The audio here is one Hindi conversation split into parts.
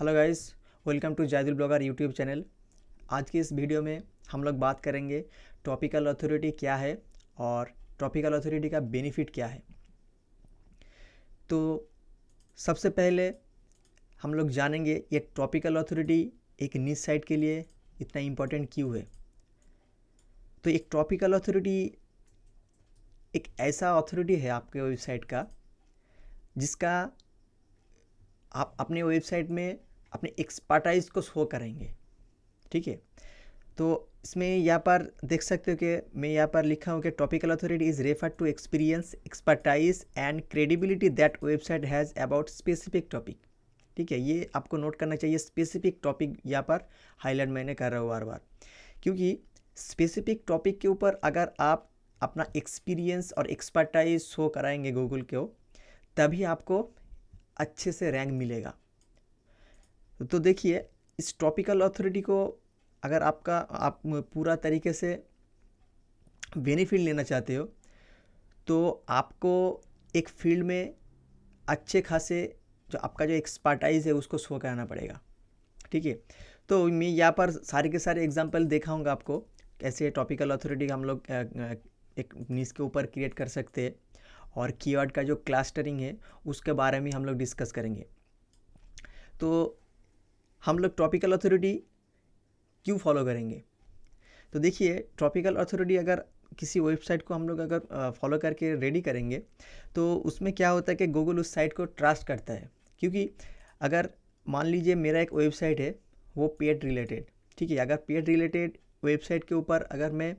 Hello guys, welcome to Zaidul blogger YouTube channel. आज की इस वीडियो में हम लोग बात करेंगे टॉपिकल अथॉरिटी क्या है और टॉपिकल अथॉरिटी का बेनिफिट क्या है। तो सबसे पहले हम लोग जानेंगे ये टॉपिकल अथॉरिटी एक न्यूज़ साइट के लिए इतना इम्पोर्टेंट क्यों है। तो एक टॉपिकल अथॉरिटी एक ऐसा अथॉरिटी है आपके वेबसाइट का जिसका आप अपने वेबसाइट में अपने एक्सपर्टाइज को शो करेंगे। ठीक है, तो इसमें यहाँ पर देख सकते हो कि मैं यहाँ पर लिखा हूँ कि topical authority is refer to experience, expertise and credibility that website has about specific topic. ठीक है, ये आपको नोट करना चाहिए। स्पेसिफिक टॉपिक यहाँ पर हाईलाइट मैंने कर रहा हूँ बार बार, क्योंकि स्पेसिफिक टॉपिक के ऊपर अगर आप अपना एक्सपीरियंस और एक्सपर्टाइज शो कराएंगे गूगल को, तभी आपको अच्छे से रैंक मिलेगा। तो देखिए, इस टॉपिकल अथॉरिटी को अगर आप पूरा तरीके से बेनिफिट लेना चाहते हो तो आपको एक फील्ड में अच्छे खासे जो आपका जो एक्सपर्टाइज है उसको शो कराना पड़ेगा। ठीक है, तो मैं यहाँ पर सारे के सारे एग्जांपल दिखाऊंगा आपको कैसे टॉपिकल अथॉरिटी हम लोग एक न्यूज़ के ऊपर क्रिएट कर सकते हैं, और कीवर्ड का जो क्लस्टरिंग है उसके बारे में हम लोग डिस्कस करेंगे। तो हम लोग टॉपिकल अथॉरिटी क्यों फॉलो करेंगे? तो देखिए, टॉपिकल अथॉरिटी अगर किसी वेबसाइट को हम लोग अगर फॉलो करके रेडी करेंगे तो उसमें क्या होता है कि गूगल उस साइट को ट्रस्ट करता है। क्योंकि अगर मान लीजिए मेरा एक वेबसाइट है वो पेड रिलेटेड, ठीक है, अगर पेड रिलेटेड वेबसाइट के ऊपर अगर मैं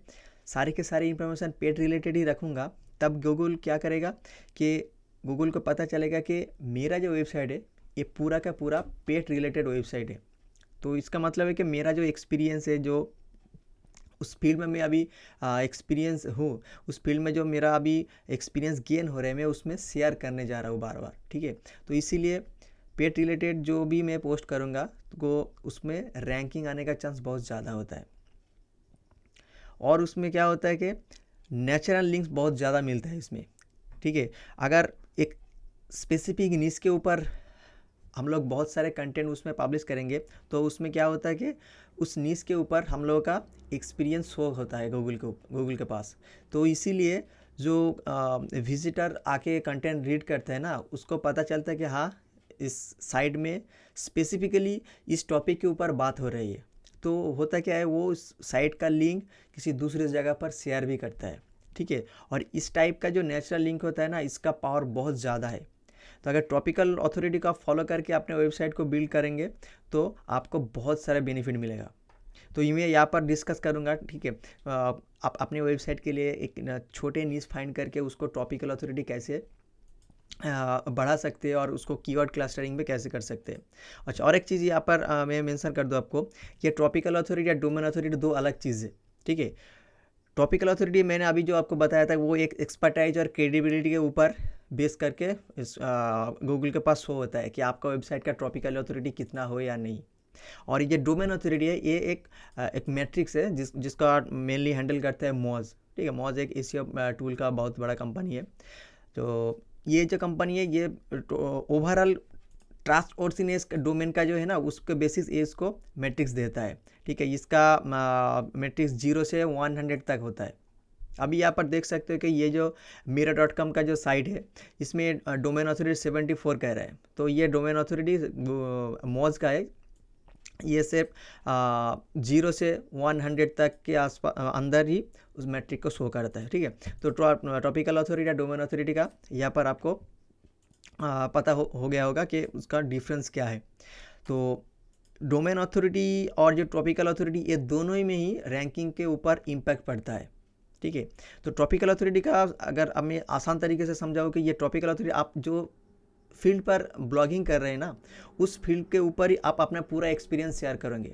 सारे के सारे इंफॉर्मेशन पेड रिलेटेड ही रखूँगा, तब गूगल क्या करेगा कि गूगल को पता चलेगा कि मेरा जो वेबसाइट है ये पूरा का पूरा पेड रिलेटेड वेबसाइट है। तो इसका मतलब है कि मेरा जो एक्सपीरियंस है, जो उस फील्ड में मैं अभी एक्सपीरियंस हूँ, उस फील्ड में जो मेरा अभी एक्सपीरियंस गेन हो रहा है, मैं उसमें शेयर करने जा रहा हूँ बार बार। ठीक है, तो इसीलिए पेट रिलेटेड जो भी मैं पोस्ट करूँगा तो उसमें रैंकिंग आने का चांस बहुत ज़्यादा होता है। और उसमें क्या होता है कि नेचुरल लिंक्स बहुत ज़्यादा मिलता है इसमें। ठीक है, अगर एक स्पेसिफिक न्यूज़ के ऊपर हम लोग बहुत सारे कंटेंट उसमें पब्लिश करेंगे तो उसमें क्या होता है कि उस न्यूज़ के ऊपर हम लोगों का एक्सपीरियंस शो होता है गूगल के पास। तो इसीलिए जो विजिटर आके कंटेंट रीड करते हैं ना, उसको पता चलता है कि हाँ, इस साइट में स्पेसिफिकली इस टॉपिक के ऊपर बात हो रही है। तो होता क्या है, वो उस साइट का लिंक किसी दूसरी जगह पर शेयर भी करता है। ठीक है, और इस टाइप का जो नेचुरल लिंक होता है ना, इसका पावर बहुत ज़्यादा है। तो अगर टॉपिकल अथॉरिटी का फॉलो करके अपने वेबसाइट को बिल्ड करेंगे तो आपको बहुत सारे बेनिफिट मिलेगा। तो ये मैं यहाँ पर डिस्कस करूँगा। ठीक है, आप अपने वेबसाइट के लिए एक छोटे न्यूज़ फाइंड करके उसको टॉपिकल अथॉरिटी कैसे बढ़ा सकते हैं और उसको कीवर्ड क्लस्टरिंग में कैसे कर सकते हैं। अच्छा, और एक चीज़ यहाँ पर मैं मेंशन कर दूँ आपको कि टॉपिकल अथॉरिटी या डोमेन अथॉरिटी दो अलग चीज़ है। ठीक है, टॉपिकल अथॉरिटी मैंने अभी जो आपको बताया था वो एक एक्सपर्टाइज और क्रेडिबिलिटी के ऊपर बेस करके इस गूगल के पास शो होता है कि आपका वेबसाइट का टॉपिकल अथॉरिटी कितना हो या नहीं। और ये डोमेन अथॉरिटी है, ये एक मैट्रिक्स है जिसका मेनली हैंडल करता है मोज। ठीक है, मोज एक एशिया टूल का बहुत बड़ा कंपनी है। तो ये जो कंपनी है ये ओवरऑल ट्रस्ट वर्थिनेस डोमेन का जो है ना, उसके बेसिस ये इसको मैट्रिक्स देता है। ठीक है, इसका मैट्रिक्स 0 से 100 तक होता है। अभी यहाँ पर देख सकते हो कि ये जो मेरा.com का जो साइट है इसमें डोमेन अथॉरिटी 74 कह रहा है। तो ये डोमेन अथॉरिटी मॉज का है, ये सिर्फ 0 से 100 तक के आसपास अंदर ही उस मैट्रिक को शो करता है। ठीक है, तो टॉपिकल अथॉरिटी या डोमेन अथॉरिटी का यहाँ पर आपको पता हो गया होगा कि उसका डिफरेंस क्या है। तो डोमेन अथॉरिटी और जो टॉपिकल अथॉरिटी, ये दोनों ही में ही रैंकिंग के ऊपर इम्पैक्ट पड़ता है। ठीक है, तो टॉपिकल अथॉरिटी का अगर अब मैं आसान तरीके से समझाऊँ कि ये टॉपिकल अथॉरिटी आप जो फील्ड पर ब्लॉगिंग कर रहे हैं ना, उस फील्ड के ऊपर ही आप अपना पूरा एक्सपीरियंस शेयर करेंगे,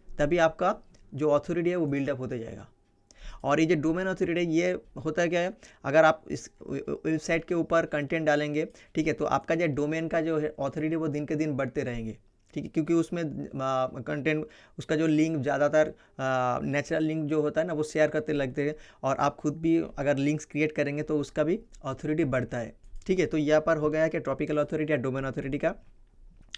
तभी आपका जो अथॉरिटी है वो बिल्डअप होते जाएगा। और ये जो डोमेन अथॉरिटी है, ये होता है क्या है, अगर आप इस वेबसाइट के ऊपर कंटेंट डालेंगे, ठीक है, तो आपका जो डोमेन का जो है अथॉरिटी वो दिन के दिन बढ़ते रहेंगे। ठीक है, क्योंकि उसमें कंटेंट उसका जो लिंक ज़्यादातर नेचुरल लिंक जो होता है ना वो शेयर करते लगते हैं, और आप खुद भी अगर लिंक्स क्रिएट करेंगे तो उसका भी अथॉरिटी बढ़ता है। ठीक है, तो यहाँ पर हो गया कि टॉपिकल अथॉरिटी या डोमेन अथॉरिटी का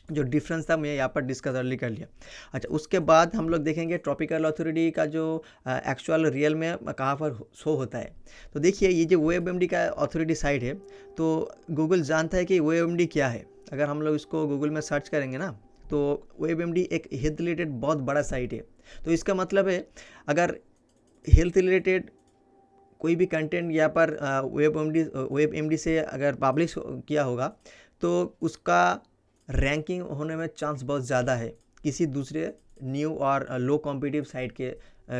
जो डिफरेंस था मैं यहाँ पर डिस्कस ऑलरेडी कर लिया। अच्छा, उसके बाद हम लोग देखेंगे ट्रॉपिकल ऑथोरिटी का जो एक्चुअल रियल में कहाँ पर शो होता है। तो देखिए ये जो OMD का अथॉरिटी साइट है, तो गूगल जानता है कि OMD क्या है। अगर हम लोग इसको गूगल में सर्च करेंगे ना, तो OMD एक हेल्थ रिलेटेड बहुत बड़ा साइट है। तो इसका मतलब है अगर हेल्थ रिलेटेड कोई भी कंटेंट यहाँ पर WebMD से अगर पब्लिश किया होगा तो उसका रैंकिंग होने में चांस बहुत ज़्यादा है किसी दूसरे न्यू और लो कॉम्पिटिटिव साइट के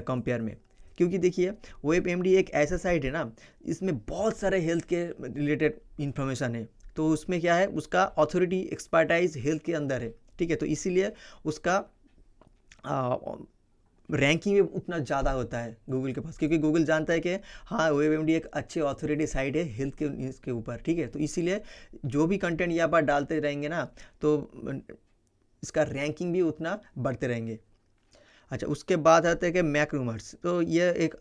कंपेयर में। क्योंकि देखिए WebMD एक ऐसा साइट है ना, इसमें बहुत सारे हेल्थ के रिलेटेड इन्फॉर्मेशन है। तो उसमें क्या है, उसका अथॉरिटी एक्सपर्टाइज हेल्थ के अंदर है, ठीक है। तो इसीलिए उसका रैंकिंग भी उतना ज़्यादा होता है गूगल के पास, क्योंकि गूगल जानता है कि हाँ WebMD एक अच्छी अथॉरिटी साइट है हेल्थ के इसके ऊपर, ठीक है। तो इसीलिए जो भी कंटेंट यहाँ पर डालते रहेंगे ना, तो इसका रैंकिंग भी उतना बढ़ते रहेंगे। अच्छा, उसके बाद आते हैं कि मैक रूमर्स। तो ये एक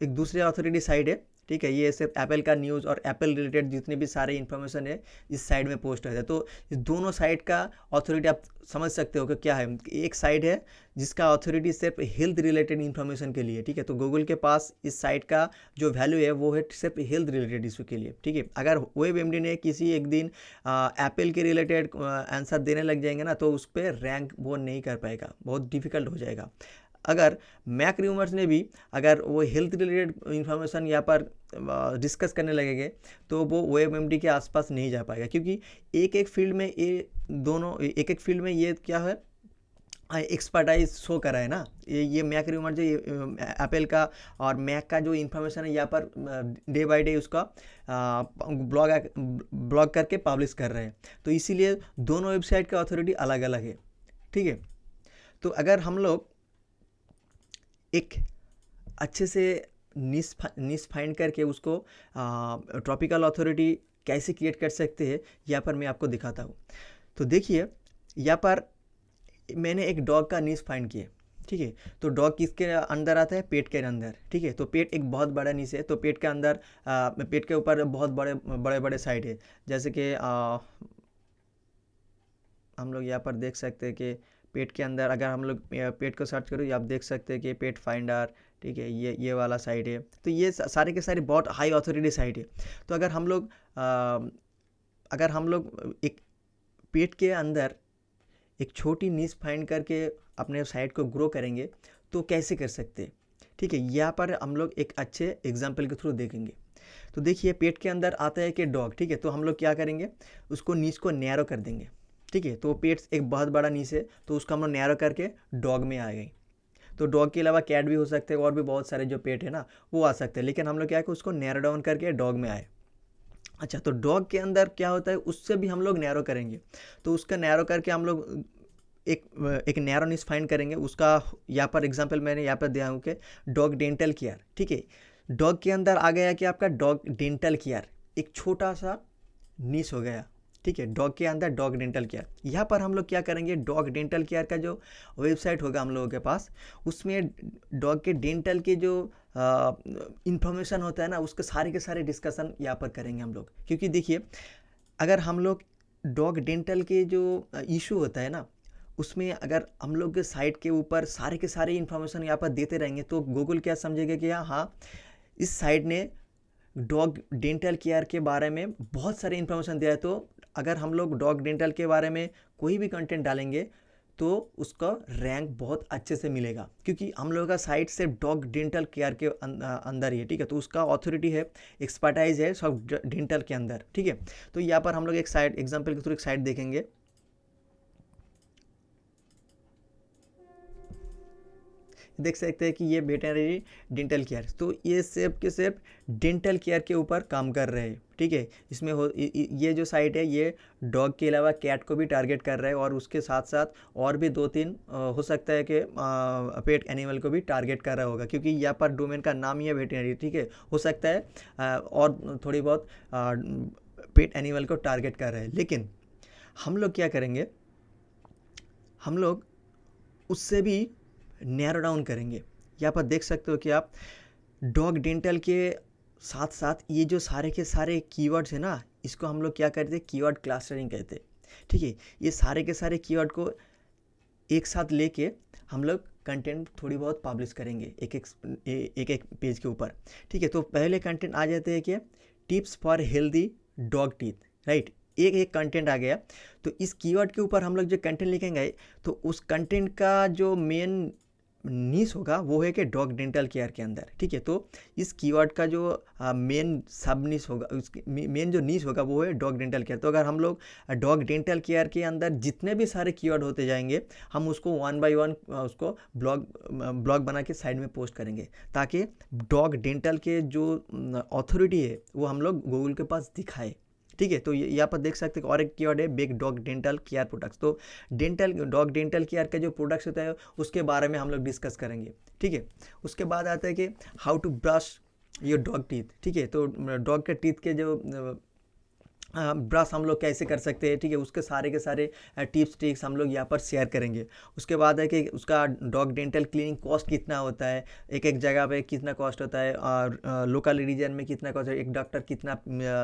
दूसरे अथॉरिटी साइट है, ठीक है। ये सिर्फ एप्पल का न्यूज़ और एप्पल रिलेटेड जितने भी सारे इन्फॉर्मेशन है इस साइड में पोस्ट होता है। तो इस दोनों साइड का अथॉरिटी आप समझ सकते हो कि क्या है। एक साइड है जिसका अथॉरिटी सिर्फ हेल्थ रिलेटेड इन्फॉर्मेशन के लिए, ठीक है। तो गूगल के पास इस साइट का जो वैल्यू है वो है सिर्फ हेल्थ रिलेटेड इशू के लिए, ठीक है। अगर WebMD ने किसी एक दिन एप्पल के रिलेटेड आंसर देने लग जाएंगे ना, तो उस पर रैंक वो नहीं कर पाएगा, बहुत डिफिकल्ट हो जाएगा। अगर मैक रूमर्स ने भी अगर वो हेल्थ रिलेटेड इंफॉर्मेशन यहाँ पर डिस्कस करने लगेंगे तो वो WebMD के आसपास नहीं जा पाएगा, क्योंकि एक एक फील्ड में ये दोनों एक फील्ड में ये क्या है एक्सपर्टाइज शो करा है ना। ये मैक रूमर जो एप्पल का और मैक का जो इन्फॉर्मेशन है यहाँ पर डे बाय डे उसका ब्लॉग करके पब्लिश कर रहे हैं। तो इसीलिए दोनों वेबसाइट का अथॉरिटी अलग अलग है, ठीक है। तो अगर हम लोग एक अच्छे से निश फाइंड करके उसको ट्रॉपिकल अथॉरिटी कैसे क्रिएट कर सकते हैं, यहाँ पर मैं आपको दिखाता हूँ। तो देखिए यहाँ पर मैंने एक डॉग का निश फाइंड किया, ठीक है। तो डॉग किसके अंदर आता है, पेट के अंदर, ठीक है। तो पेट एक बहुत बड़ा निश है। तो पेट के अंदर पेट के ऊपर बहुत बड़े बड़े बड़े साइट है, जैसे कि हम लोग यहाँ पर देख सकते हैं कि पेट के अंदर अगर हम लोग पेट को सर्च करो, आप देख सकते हैं कि पेट फाइंडर, ठीक है, ये वाला साइट है। तो ये सारे के सारे बहुत हाई अथॉरिटी साइट है। तो अगर हम लोग एक पेट के अंदर एक छोटी नीश फाइंड करके अपने साइट को ग्रो करेंगे तो कैसे कर सकते हैं, ठीक है। यहाँ पर हम लोग एक अच्छे एग्जाम्पल के थ्रू देखेंगे। तो देखिए पेट के अंदर आता है कि डॉग, ठीक है। तो हम लोग क्या करेंगे, उसको नीश को नैरो कर देंगे, ठीक है। तो पेट एक बहुत बड़ा नीश है, तो उसको हम लोग नैरो करके डॉग में आ गए। तो डॉग के अलावा कैट भी हो सकते हैं और भी बहुत सारे जो पेट है ना वो आ सकते हैं, लेकिन हम लोग क्या है कि उसको नैरो डाउन करके डॉग में आए। अच्छा, तो डॉग के अंदर क्या होता है उससे भी हम लोग नैरो करेंगे। तो उसका नैरो करके हम लोग एक नैरो निश फाइंड करेंगे। उसका यहाँ पर एग्जांपल मैंने यहाँ पर दिया हूँ कि डॉग डेंटल केयर, ठीक है। डॉग के अंदर आ गया कि आपका डॉग डेंटल केयर एक छोटा सा निश हो गया, ठीक है। डॉग के अंदर डॉग डेंटल केयर। यहाँ पर हम लोग क्या करेंगे, डॉग डेंटल केयर का जो वेबसाइट होगा हम लोगों के पास, उसमें डॉग के डेंटल के जो इंफॉर्मेशन होता है ना उसके सारे के सारे डिस्कशन यहाँ पर करेंगे हम लोग। क्योंकि देखिए अगर हम लोग डॉग डेंटल के जो इशू होता है ना उसमें अगर हम लोग के साइट के ऊपर सारे के सारे इन्फॉर्मेशन यहाँ पर देते रहेंगे तो गूगल क्या समझेगा कि हाँ इस साइट ने डॉग डेंटल केयर के बारे में बहुत सारे इन्फॉर्मेशन दिया है। तो अगर हम लोग डॉग डेंटल के बारे में कोई भी कंटेंट डालेंगे तो उसका रैंक बहुत अच्छे से मिलेगा, क्योंकि हम लोगों का साइट सिर्फ डॉग डेंटल केयर के अंदर ही है, ठीक है। तो उसका अथॉरिटी है, एक्सपर्टाइज है सब डेंटल के अंदर, ठीक है। तो यहाँ पर हम लोग एक साइट एग्जाम्पल के थ्रू एक साइट देखेंगे। देख सकते हैं कि ये वेटनरी डेंटल केयर, तो ये सिर्फ के सिर्फ डेंटल केयर के ऊपर काम कर रहे हैं, ठीक है। इसमें ये जो साइट है ये डॉग के अलावा कैट को भी टारगेट कर रहा है और उसके साथ साथ और भी 2-3 हो सकता है कि पेट एनिमल को भी टारगेट कर रहा होगा, क्योंकि यहाँ पर डोमेन का नाम ही है वेटनरी, ठीक है। हो सकता है और थोड़ी बहुत पेट एनिमल को टारगेट कर रहे हैं। लेकिन हम लोग क्या करेंगे, हम लोग उससे भी नैरो डाउन करेंगे। यहाँ पर देख सकते हो कि आप डॉग डेंटल के साथ साथ ये जो सारे के सारे कीवर्ड्स है ना इसको हम लोग क्या कहते हैं, कीवर्ड क्लस्टरिंग कहते हैं। ठीक है। ये सारे के सारे कीवर्ड को एक साथ लेके हम लोग कंटेंट थोड़ी बहुत पब्लिश करेंगे एक पेज के ऊपर। ठीक है, तो पहले कंटेंट आ जाते हैं कि tips for healthy dog teeth, right. एक कंटेंट आ गया, तो इस कीवर्ड के ऊपर हम लोग जो कंटेंट लिखेंगे तो उस कंटेंट का जो मेन नीश होगा वो है कि डॉग डेंटल केयर के अंदर। ठीक है, तो इस कीवर्ड का जो मेन सब नीश होगा, उसकी मेन जो नीश होगा वो है डॉग डेंटल केयर। तो अगर हम लोग डॉग डेंटल केयर के अंदर जितने भी सारे कीवर्ड होते जाएंगे, हम उसको 1 बाय 1 उसको ब्लॉग बना के साइड में पोस्ट करेंगे, ताकि डॉग डेंटल के जो अथॉरिटी है वो हम लोग गूगल के पास दिखाए। ठीक है, तो यहाँ पर देख सकते हैं और एक कीवर्ड है big dog dental care products. तो डॉग डेंटल केयर का जो प्रोडक्ट्स होता है उसके बारे में हम लोग डिस्कस करेंगे। ठीक है, उसके बाद आता है कि how to brush your dog teeth. ठीक है, तो डॉग के टीथ के जो ब्रश हम लोग कैसे कर सकते हैं, ठीक है, उसके सारे के सारे टिप्स ट्रिक्स हम लोग यहाँ पर शेयर करेंगे। उसके बाद है कि उसका डॉग डेंटल क्लीनिंग कॉस्ट कितना होता है, एक जगह पे कितना कॉस्ट होता है, और लोकल रीजन में कितना कॉस्ट है, एक डॉक्टर कितना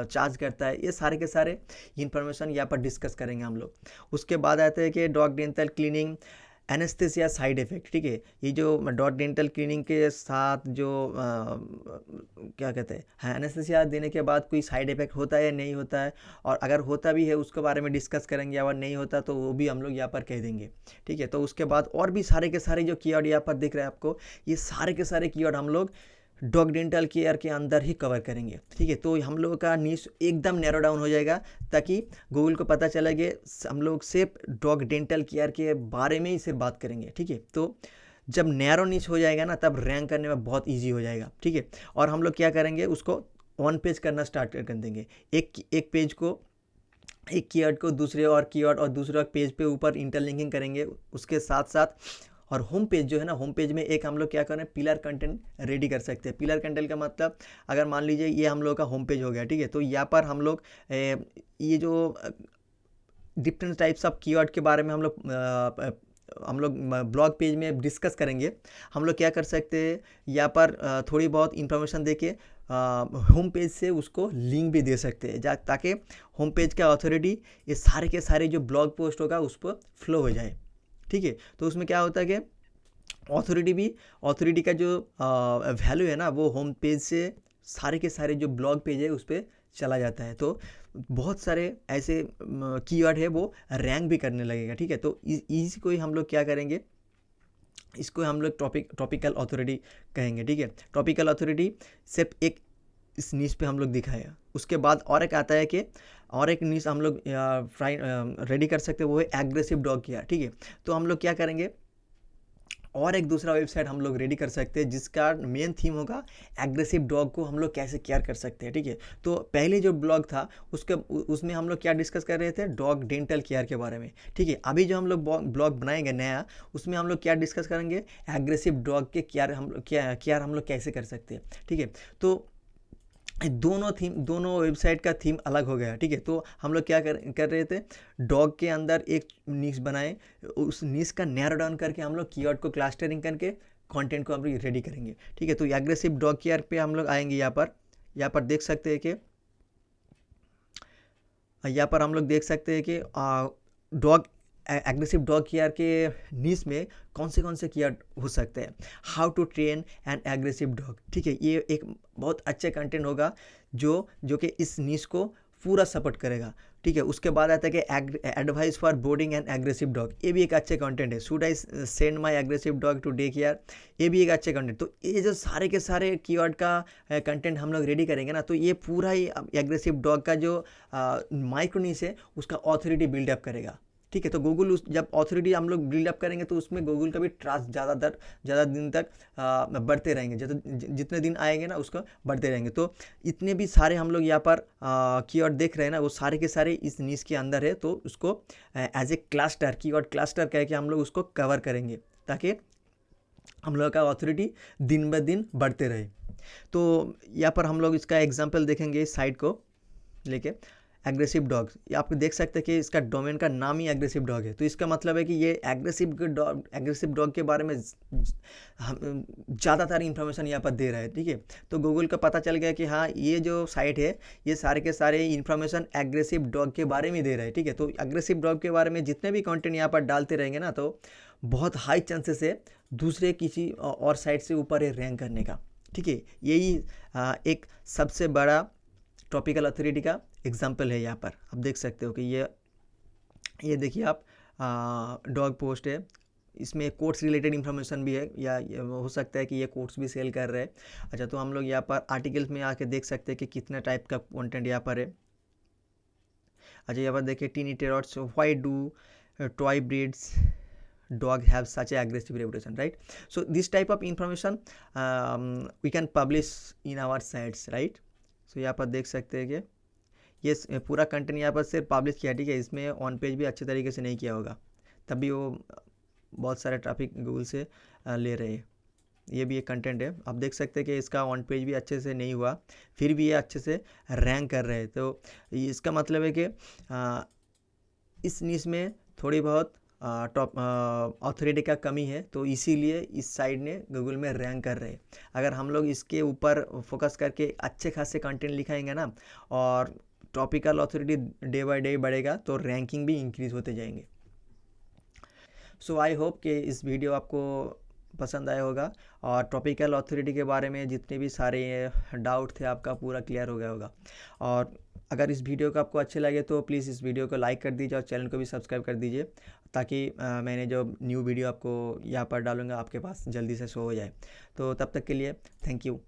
चार्ज करता है, ये सारे के सारे इन्फॉर्मेशन यहाँ पर डिस्कस करेंगे हम लोग। उसके बाद आते हैं कि dog dental cleaning anaesthesia side effect. ठीक है, ये जो डॉग डेंटल क्लीनिंग के साथ जो क्या कहते हैं, एनेस्थेसिया देने के बाद कोई साइड इफ़ेक्ट होता है या नहीं होता है, और अगर होता भी है उसके बारे में डिस्कस करेंगे, अगर नहीं होता तो वो भी हम लोग यहाँ पर कह देंगे। ठीक है, तो उसके बाद और भी सारे के सारे जो कीवर्ड यहाँ पर दिख रहे हैं आपको, ये सारे के सारे कीवर्ड हम लोग डॉग डेंटल केयर के अंदर ही कवर करेंगे। ठीक है, तो हम लोगों का नीश एकदम नैरो डाउन हो जाएगा, ताकि गूगल को पता चला कि हम लोग सिर्फ डॉग डेंटल केयर के बारे में ही सिर्फ बात करेंगे। ठीक है, तो जब नैरो नीश हो जाएगा ना, तब रैंक करने में बहुत ईजी हो जाएगा। ठीक है, और हम लोग क्या करेंगे, उसको ऑन पेज करना स्टार्ट कर देंगे। एक पेज को, एक कीवर्ड को दूसरे और कीवर्ड और दूसरे पेज पे ऊपर इंटरलिंकिंग करेंगे। उसके साथ साथ और होम पेज जो है ना, होम पेज में एक हम लोग क्या करें, पिलर कंटेंट रेडी कर सकते हैं। पिलर कंटेंट का मतलब, अगर मान लीजिए ये हम लोग का होम पेज हो गया, ठीक है, तो यहाँ पर हम लोग ये जो डिफरेंट टाइप्स ऑफ कीवर्ड के बारे में हम लोग ब्लॉग पेज में डिस्कस करेंगे। हम लोग क्या कर सकते हैं, यहाँ पर थोड़ी बहुत इंफॉर्मेशन देके होम पेज से उसको लिंक भी दे सकते हैं, ताकि होम पेज का अथॉरिटी ये सारे के सारे जो ब्लॉग पोस्ट होगा उस पर फ्लो हो जाए। ठीक है, तो उसमें क्या होता है कि अथॉरिटी का जो वैल्यू है ना, वो होम पेज से सारे के सारे जो ब्लॉग पेज है उस पर चला जाता है। तो बहुत सारे ऐसे कीवर्ड है वो रैंक भी करने लगेगा। ठीक है, तो इसी को ही हम लोग क्या करेंगे, इसको हम लोग टॉपिकल अथॉरिटी कहेंगे। ठीक है, टॉपिकल अथॉरिटी सिर्फ एक इस नीश पे हम लोग दिखाया। उसके बाद और एक आता है कि और एक नीश हम लोग रेडी कर सकते हैं, वो है एग्रेसिव डॉग केयर। ठीक है, तो हम लोग क्या करेंगे, और एक दूसरा वेबसाइट हम लोग रेडी कर सकते हैं जिसका मेन थीम होगा एग्रेसिव डॉग को हम लोग कैसे केयर कर सकते हैं। ठीक है, तो पहले जो ब्लॉग था उसमें हम लोग क्या डिस्कस कर रहे थे, डॉग डेंटल केयर के बारे में। ठीक है, अभी जो हम लोग ब्लॉग बनाएंगे नया, उसमें हम लोग क्या डिस्कस करेंगे, एग्रेसिव डॉग के केयर हम लोग कैसे कर सकते हैं। ठीक है, तो दोनों वेबसाइट का थीम अलग हो गया। ठीक है, तो हम लोग क्या कर रहे थे, डॉग के अंदर एक नीश बनाए, उस नीश का नैरो डाउन करके हम लोग कीवर्ड को क्लस्टरिंग करके कंटेंट को हम लोग रेडी करेंगे। ठीक है, तो एग्रेसिव डॉग केयर पे हम लोग आएंगे। यहाँ पर देख सकते हैं कि हम लोग देख सकते हैं कि एग्रेसिव डॉग केयर के नीश में कौन से कीवर्ड हो सकते हैं। How to train an aggressive dog. ठीक है, ये एक बहुत अच्छे कंटेंट होगा जो कि इस नीश को पूरा सपोर्ट करेगा। ठीक है, उसके बाद आता है कि advice for boarding and aggressive dog, ये भी एक अच्छे कंटेंट है। Should I send my aggressive dog to day care, ये भी एक अच्छे कंटेंट। तो ये जो सारे के सारे कीवर्ड का कंटेंट हम लोग रेडी करेंगे ना, तो ये पूरा ही एग्रेसिव डॉग का जो माइक्रो नीश है उसका ऑथोरिटी बिल्डअप करेगा। ठीक है, तो गूगल जब ऑथोरिटी हम लोग बिल्डअप करेंगे तो उसमें गूगल का भी ट्रस्ट ज़्यादा दिन तक बढ़ते रहेंगे। जितने दिन आएंगे ना उसको बढ़ते रहेंगे। तो इतने भी सारे हम लोग यहाँ पर कीवर्ड देख रहे हैं ना, वो सारे के सारे इस नीश के अंदर है। तो उसको as a cluster, keyword cluster कह के हम लोग उसको कवर करेंगे, ताकि हम लोग का ऑथोरिटी दिन ब दिन बढ़ते रहे। तो यहाँ पर हम लोग इसका एग्जाम्पल देखेंगे, इस साइट को लेके। एग्रेसिव डॉग, ये आप देख सकते हैं कि इसका डोमेन का नाम ही एग्रेसिव डॉग है, तो इसका मतलब है कि ये एग्रेसिव डॉग के बारे में ज़्यादातर इंफॉर्मेशन यहाँ पर दे रहा है, ठीक है। तो गूगल को पता चल गया कि हाँ, ये जो साइट है ये सारे के सारे इंफॉर्मेशन एग्रेसिव डॉग के बारे में दे रहा है, ठीक है। तो एग्रेसिव डॉग के बारे में जितने भी कंटेंट यहाँ पर डालते रहेंगे ना, तो बहुत हाई चांसेस है दूसरे किसी और साइट से ऊपर ये रैंक करने का, ठीक है। यही एक सबसे बड़ा टॉपिकल अथॉरिटी का एग्जाम्पल है। यहाँ पर आप देख सकते हो कि ये देखिए आप, डॉग पोस्ट है, इसमें कोर्स रिलेटेड इन्फॉर्मेशन भी है, या हो सकता है कि ये कोर्स भी सेल कर रहे हैं। अच्छा, तो हम लोग यहाँ पर आर्टिकल्स में आके देख सकते हैं कि कितना टाइप का कंटेंट यहाँ पर है। अच्छा, यहाँ पर देखिए tiny terrors, why do toy breeds dog have such a aggressive reputation, right? So this type of information we can publish in our sites, right? So यहाँ पर देख सकते हैं कि ये पूरा कंटेंट यहाँ पर सिर्फ पब्लिश किया, ठीक है। इसमें ऑन पेज भी अच्छे तरीके से नहीं किया होगा, तभी वो बहुत सारे ट्रैफिक गूगल से ले रहे हैं। ये भी एक कंटेंट है, आप देख सकते हैं कि इसका ऑन पेज भी अच्छे से नहीं हुआ, फिर भी ये अच्छे से रैंक कर रहे हैं। तो इसका मतलब है कि इस नीश में थोड़ी बहुत टॉप अथॉरिटी का कमी है, तो इसीलिए इस साइड ने गूगल में रैंक कर रहे हैं। अगर हम लोग इसके ऊपर फोकस करके अच्छे खासे कंटेंट लिखाएंगे ना, और topical authority day by day बढ़ेगा, तो रैंकिंग भी इंक्रीज होते जाएंगे। सो आई होप कि इस वीडियो आपको पसंद आया होगा, और टॉपिकल अथॉरिटी के बारे में जितने भी सारे डाउट थे आपका पूरा क्लियर हो गया होगा। और अगर इस वीडियो को आपको अच्छे लगे तो प्लीज़ इस वीडियो को लाइक कर दीजिए और चैनल को भी सब्सक्राइब कर दीजिए, ताकि मैंने जो न्यू वीडियो आपको यहाँ पर डालूँगा आपके पास जल्दी से शो हो जाए। तो तब तक के लिए थैंक यू।